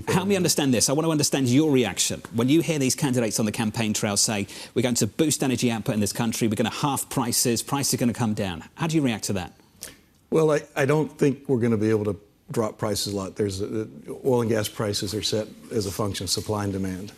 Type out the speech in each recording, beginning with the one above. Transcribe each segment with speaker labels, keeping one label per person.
Speaker 1: Help me understand this. I want to understand your reaction. When you hear these candidates on the campaign trail say, we're going to boost energy output in this country, we're going to halve prices are going to come down. How do you react to that?
Speaker 2: Well, I don't think we're going to be able to drop prices a lot. Oil and gas prices are set as a function of supply and demand.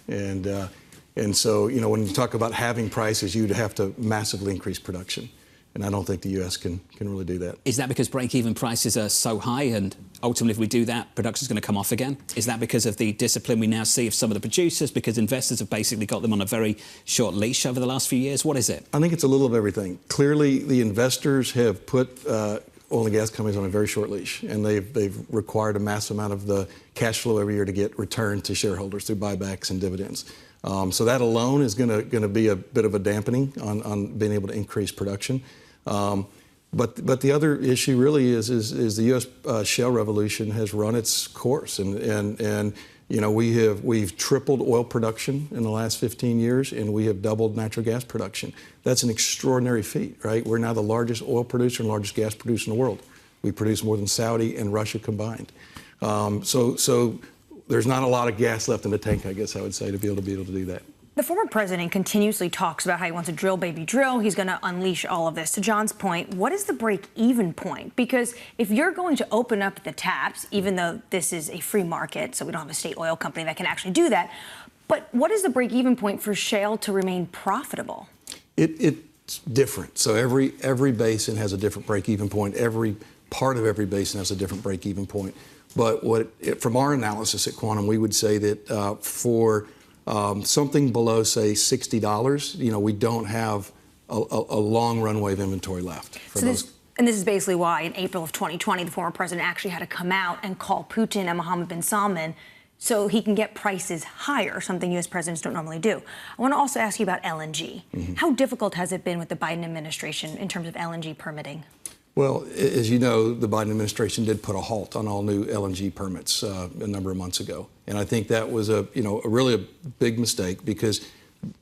Speaker 2: And so, you know, when you talk about halving prices, you'd have to massively increase production. And I don't think the U.S. can really do that.
Speaker 1: Is that because break-even prices are so high and ultimately if we do that, production's going to come off again? Is that because of the discipline we now see of some of the producers, because investors have basically got them on a very short leash over the last few years? What is it?
Speaker 2: I think it's a little of everything. Clearly, the investors have put oil and gas companies on a very short leash, and they've required a massive amount of the cash flow every year to get returned to shareholders through buybacks and dividends. So that alone is going to be a bit of a dampening on being able to increase production. But the other issue really is the U.S. shale revolution has run its course, and you know, we've tripled oil production in the last 15 years, and we have doubled natural gas production. That's an extraordinary feat, right? We're now the largest oil producer and largest gas producer in the world. We produce more than Saudi and Russia combined. So there's not a lot of gas left in the tank, I guess I would say, to be able to do that.
Speaker 3: The former president continuously talks about how he wants to drill, baby, drill. He's going to unleash all of this. To John's point, what is the break-even point? Because if you're going to open up the taps, even though this is a free market, so we don't have a state oil company that can actually do that, but what is the break-even point for shale to remain profitable?
Speaker 2: It's different. So every basin has a different break-even point. Every part of every basin has a different break-even point. But from our analysis at Quantum, we would say that for something below, say, $60, you know, we don't have a long runway of inventory left.
Speaker 3: And this is basically why in April of 2020, the former president actually had to come out and call Putin and Mohammed bin Salman so he can get prices higher, something U.S. presidents don't normally do. I want to also ask you about LNG. Mm-hmm. How difficult has it been with the Biden administration in terms of LNG permitting?
Speaker 2: Well, as you know, the Biden administration did put a halt on all new LNG permits a number of months ago. And I think that was really a big mistake, because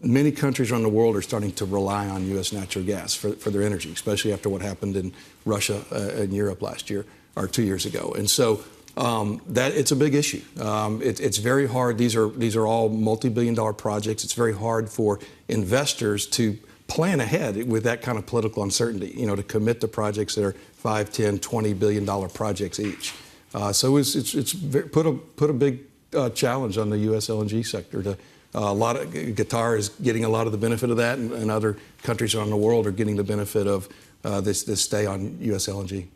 Speaker 2: many countries around the world are starting to rely on U.S. natural gas for their energy, especially after what happened in Russia and Europe last year or 2 years ago. And so that it's a big issue. It's very hard. These are all multi-billion-dollar projects. It's very hard for investors to plan ahead with that kind of political uncertainty, you know, to commit to projects that are $5, $10, $20 billion projects each. So it's put a big challenge on the U.S. LNG sector. Qatar is getting a lot of the benefit of that, and other countries around the world are getting the benefit of this stay on U.S. LNG.